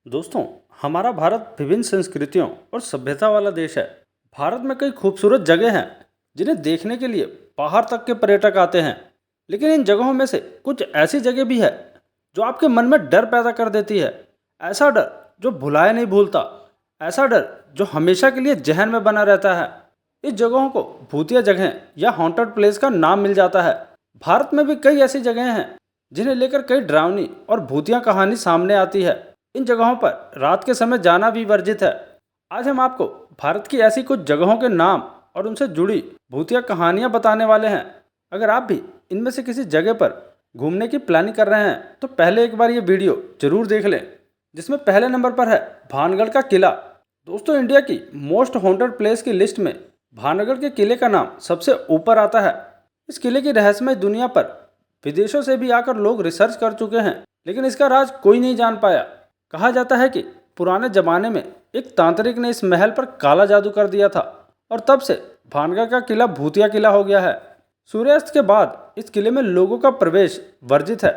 दोस्तों, हमारा भारत विभिन्न संस्कृतियों और सभ्यता वाला देश है। भारत में कई खूबसूरत जगह हैं जिन्हें देखने के लिए बाहर तक के पर्यटक आते हैं। लेकिन इन जगहों में से कुछ ऐसी जगह भी है जो आपके मन में डर पैदा कर देती है। ऐसा डर जो भुलाए नहीं भूलता, ऐसा डर जो हमेशा के लिए जहन में बना रहता है। इस जगहों को भूतिया जगह या हॉन्टेड प्लेस का नाम मिल जाता है। भारत में भी कई ऐसी जगहें हैं जिन्हें लेकर कई डरावनी और भूतिया कहानी सामने आती है। इन जगहों पर रात के समय जाना भी वर्जित है। आज हम आपको भारत की ऐसी कुछ जगहों के नाम और उनसे जुड़ी भूतिया कहानियां बताने वाले हैं। अगर आप भी इनमें से किसी जगह पर घूमने की प्लानिंग कर रहे हैं तो पहले एक बार ये वीडियो जरूर देख लें, जिसमें पहले नंबर पर है भानगढ़ का किला। दोस्तों, इंडिया की मोस्ट हॉन्टेड प्लेस की लिस्ट में भानगढ़ के किले का नाम सबसे ऊपर आता है। इस किले की रहस्यमय दुनिया पर विदेशों से भी आकर लोग रिसर्च कर चुके हैं, लेकिन इसका राज कोई नहीं जान पाया। कहा जाता है कि पुराने जमाने में एक तांत्रिक ने इस महल पर काला जादू कर दिया था और तब से भानगढ़ का किला भूतिया किला हो गया है। सूर्यास्त के बाद इस किले में लोगों का प्रवेश वर्जित है।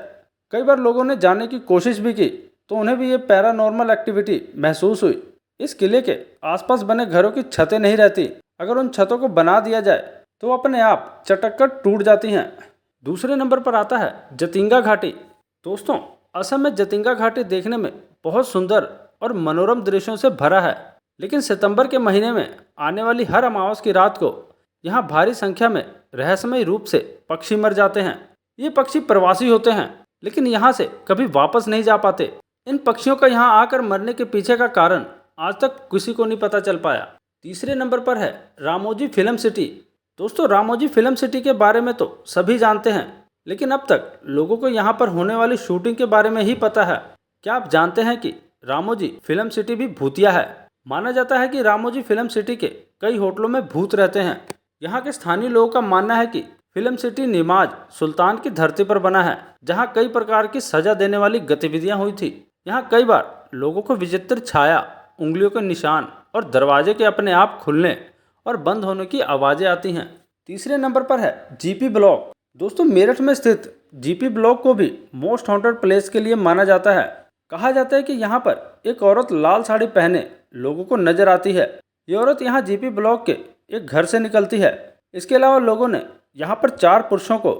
कई बार लोगों ने जाने की कोशिश भी की तो उन्हें भी ये पैरानॉर्मल एक्टिविटी महसूस हुई। इस किले के आसपास बने घरों की छतें नहीं रहती। अगर उन छतों को बना दिया जाए तो वो अपने आप चटक कर टूट जाती हैं। दूसरे नंबर पर आता है जतिंगा घाटी। दोस्तों, असम में जतिंगा घाटी देखने में बहुत सुंदर और मनोरम दृश्यों से भरा है। लेकिन सितंबर के महीने में आने वाली हर अमावस की रात को यहाँ भारी संख्या में रहस्यमय रूप से पक्षी मर जाते हैं। ये पक्षी प्रवासी होते हैं, लेकिन यहाँ से कभी वापस नहीं जा पाते। इन पक्षियों का यहाँ आकर मरने के पीछे का कारण आज तक किसी को नहीं पता चल पाया। तीसरे नंबर पर है रामोजी फिल्म सिटी। दोस्तों, रामोजी फिल्म सिटी के बारे में तो सभी जानते हैं, लेकिन अब तक लोगों को यहाँ पर होने वाली शूटिंग के बारे में ही पता है। क्या आप जानते हैं कि रामोजी फिल्म सिटी भी भूतिया है? माना जाता है कि रामोजी फिल्म सिटी के कई होटलों में भूत रहते हैं। यहाँ के स्थानीय लोगों का मानना है कि फिल्म सिटी निमाज सुल्तान की धरती पर बना है, जहाँ कई प्रकार की सजा देने वाली गतिविधियाँ हुई थी। यहाँ कई बार लोगों को विचित्र छाया, उंगलियों के निशान और दरवाजे के अपने आप खुलने और बंद होने की आवाज़ें आती हैं। तीसरे नंबर पर है जीपी ब्लॉक। दोस्तों, मेरठ में स्थित जीपी ब्लॉक को भी मोस्ट हॉन्टेड प्लेस के लिए माना जाता है। कहा जाता है कि यहाँ पर एक औरत लाल साड़ी पहने लोगों को नजर आती है। ये औरत यहाँ जीपी ब्लॉक के एक घर से निकलती है। इसके अलावा लोगों ने यहाँ पर 4 पुरुषों को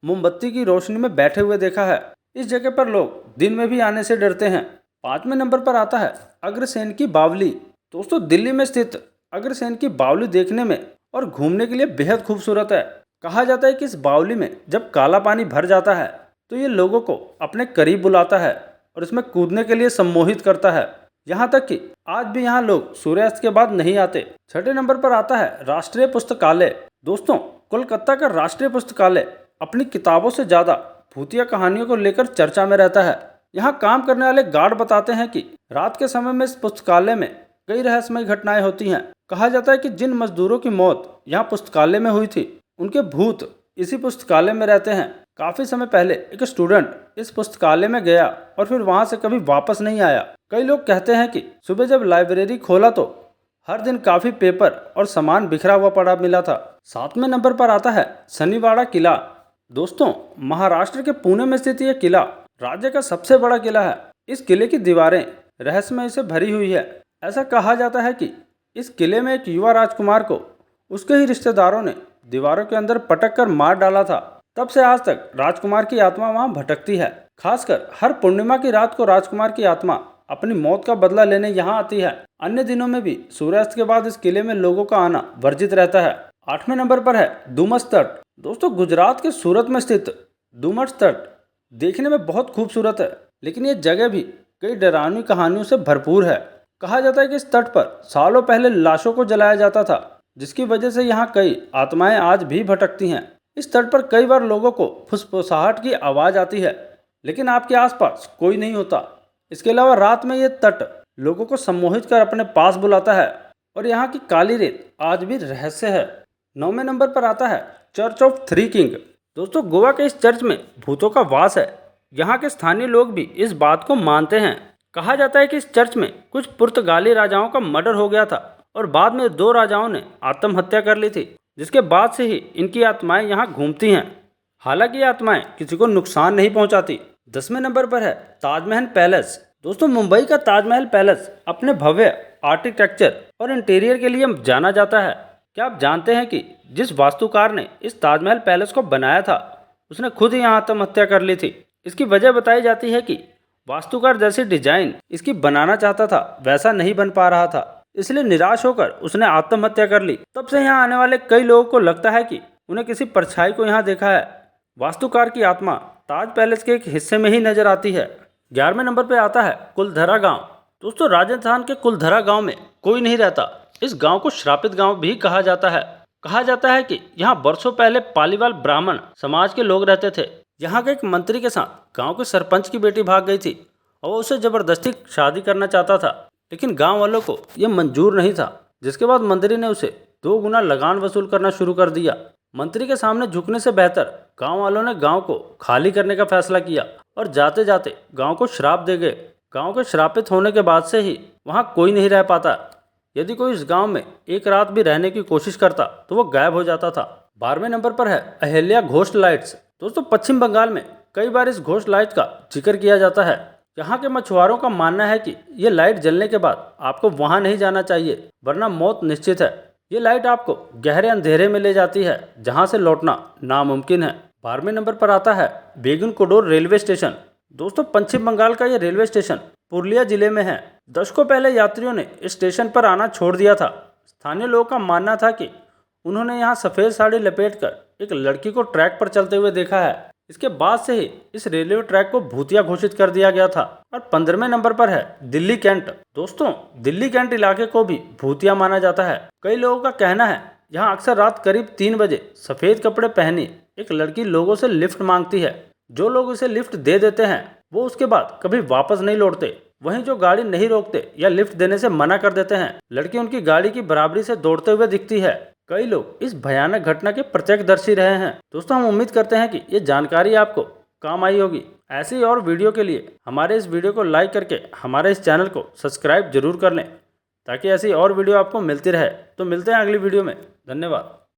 मोमबत्ती की रोशनी में बैठे हुए देखा है। इस जगह पर लोग दिन में भी आने से डरते हैं। 5वें नंबर पर आता है अग्रसेन की बावली। दोस्तों, दिल्ली में स्थित अग्रसेन की बावली देखने में और घूमने के लिए बेहद खूबसूरत है। कहा जाता है कि इस बावली में जब काला पानी भर जाता है तो ये लोगों को अपने करीब बुलाता है और इसमें कूदने के लिए सम्मोहित करता है। यहाँ तक कि आज भी यहाँ लोग सूर्यास्त के बाद नहीं आते। 6ठे नंबर पर आता है राष्ट्रीय पुस्तकालय। दोस्तों, कोलकाता का राष्ट्रीय पुस्तकालय अपनी किताबों से ज़्यादा भूतिया कहानियों को लेकर चर्चा में रहता है। यहाँ काम करने वाले गार्ड बताते हैं कि रात के समय में इस पुस्तकालय में कई रहस्यमय घटनाएं होती हैं। कहा जाता है कि जिन मजदूरों की मौत यहाँ पुस्तकालय में हुई थी, उनके भूत इसी पुस्तकालय में रहते हैं। काफी समय पहले एक स्टूडेंट इस पुस्तकालय में गया और फिर वहां से कभी वापस नहीं आया। कई लोग कहते हैं कि सुबह जब लाइब्रेरी खोला तो हर दिन काफी पेपर और सामान बिखरा हुआ पड़ा मिला था। 7वें नंबर पर आता है शनिवाड़ा किला। दोस्तों, महाराष्ट्र के पुणे में स्थित यह किला राज्य का सबसे बड़ा किला है। इस किले की दीवारें रहस्यमय से भरी हुई है। ऐसा कहा जाता है कि इस किले में एक युवा राजकुमार को उसके ही रिश्तेदारों ने दीवारों के अंदर पटक कर मार डाला था। तब से आज तक राजकुमार की आत्मा वहां भटकती है। खासकर हर पूर्णिमा की रात को राजकुमार की आत्मा अपनी मौत का बदला लेने यहाँ आती है। अन्य दिनों में भी सूर्यास्त के बाद इस किले में लोगों का आना वर्जित रहता है। 8वें नंबर पर है डुमस तट। दोस्तों, गुजरात के सूरत में स्थित डुमस तट देखने में बहुत खूबसूरत है, लेकिन ये जगह भी कई डरावनी कहानियों से भरपूर है। कहा जाता है कि इस तट पर सालों पहले लाशों को जलाया जाता था, जिसकी वजह से यहाँ कई आत्माएं आज भी भटकती हैं। इस तट पर कई बार लोगों को फुसफुसाहट की आवाज़ आती है, लेकिन आपके आसपास कोई नहीं होता। इसके अलावा रात में ये तट लोगों को सम्मोहित कर अपने पास बुलाता है और यहाँ की काली रेत आज भी रहस्य है। 9वें नंबर पर आता है चर्च ऑफ थ्री किंग। दोस्तों, गोवा के इस चर्च में भूतों का वास है। यहाँ के स्थानीय लोग भी इस बात को मानते हैं। कहा जाता है कि इस चर्च में कुछ पुर्तगाली राजाओं का मर्डर हो गया था और बाद में 2 राजाओं ने आत्महत्या कर ली थी, जिसके बाद से ही इनकी आत्माएं यहाँ घूमती हैं। हालांकि ये आत्माएं किसी को नुकसान नहीं पहुंचाती। 10वें नंबर पर है ताजमहल पैलेस। दोस्तों, मुंबई का ताजमहल पैलेस अपने भव्य आर्किटेक्चर और इंटीरियर के लिए जाना जाता है। क्या आप जानते हैं कि जिस वास्तुकार ने इस ताजमहल पैलेस को बनाया था, उसने खुद ही यहाँ आत्महत्या कर ली थी। इसकी वजह बताई जाती है कि वास्तुकार जैसी डिजाइन इसकी बनाना चाहता था वैसा नहीं बन पा रहा था, इसलिए निराश होकर उसने आत्महत्या कर ली। तब से यहाँ आने वाले कई लोगों को लगता है कि उन्हें किसी परछाई को यहाँ देखा है। वास्तुकार की आत्मा ताज पैलेस के एक हिस्से में ही नजर आती है। 11वें नंबर पे आता है कुलधरा गांव। दोस्तों, राजस्थान के कुलधरा गांव में कोई नहीं रहता। इस गांव को श्रापित गांव भी कहा जाता है। कहा जाता है कि यहाँ वर्षों पहले पालीवाल ब्राह्मण समाज के लोग रहते थे। यहाँ के एक मंत्री के साथ गांव के सरपंच की बेटी भाग गई थी और वो उसे जबरदस्ती शादी करना चाहता था, लेकिन गांव वालों को यह मंजूर नहीं था। जिसके बाद मंत्री ने उसे 2 गुना लगान वसूल करना शुरू कर दिया। मंत्री के सामने झुकने से बेहतर गांव वालों ने गांव को खाली करने का फैसला किया और जाते जाते गांव को श्राप दे गए। गांव के श्रापित होने के बाद से ही वहां कोई नहीं रह पाता। यदि कोई इस गांव में एक रात भी रहने की कोशिश करता तो वो गायब हो जाता था। 12वें नंबर पर है अहिल्या घोस्ट लाइट्स। दोस्तों, पश्चिम बंगाल में कई बार इस घोस्ट लाइट का जिक्र किया जाता है। यहाँ के मछुआरों का मानना है कि ये लाइट जलने के बाद आपको वहां नहीं जाना चाहिए, वरना मौत निश्चित है। ये लाइट आपको गहरे अंधेरे में ले जाती है, जहां से लौटना नामुमकिन है। 12वें नंबर पर आता है बेगुन कोडोर रेलवे स्टेशन। दोस्तों, पश्चिम बंगाल का ये रेलवे स्टेशन पुरुलिया जिले में है। दशकों पहले यात्रियों ने इस स्टेशन पर आना छोड़ दिया था। स्थानीय लोगों का मानना था कि उन्होंने यहाँ सफ़ेद साड़ी लपेटकर एक लड़की को ट्रैक पर चलते हुए देखा है। इसके बाद से ही इस रेलवे ट्रैक को भूतिया घोषित कर दिया गया था। और 15वें नंबर पर है दिल्ली कैंट। दोस्तों, दिल्ली कैंट इलाके को भी भूतिया माना जाता है। कई लोगों का कहना है यहाँ अक्सर रात करीब 3 बजे सफ़ेद कपड़े पहनी एक लड़की लोगों से लिफ्ट मांगती है। जो लोग उसे लिफ्ट दे देते हैं वो उसके बाद कभी वापस नहीं लौटते। वहीं जो गाड़ी नहीं रोकते या लिफ्ट देने से मना कर देते हैं, लड़की उनकी गाड़ी की बराबरी से दौड़ते हुए दिखती है। कई लोग इस भयानक घटना के प्रत्यक्षदर्शी रहे हैं। दोस्तों, हम उम्मीद करते हैं कि ये जानकारी आपको काम आई होगी। ऐसी ही और वीडियो के लिए हमारे इस वीडियो को लाइक करके हमारे इस चैनल को सब्सक्राइब जरूर कर लें, ताकि ऐसी और वीडियो आपको मिलती रहे। तो मिलते हैं अगली वीडियो में। धन्यवाद।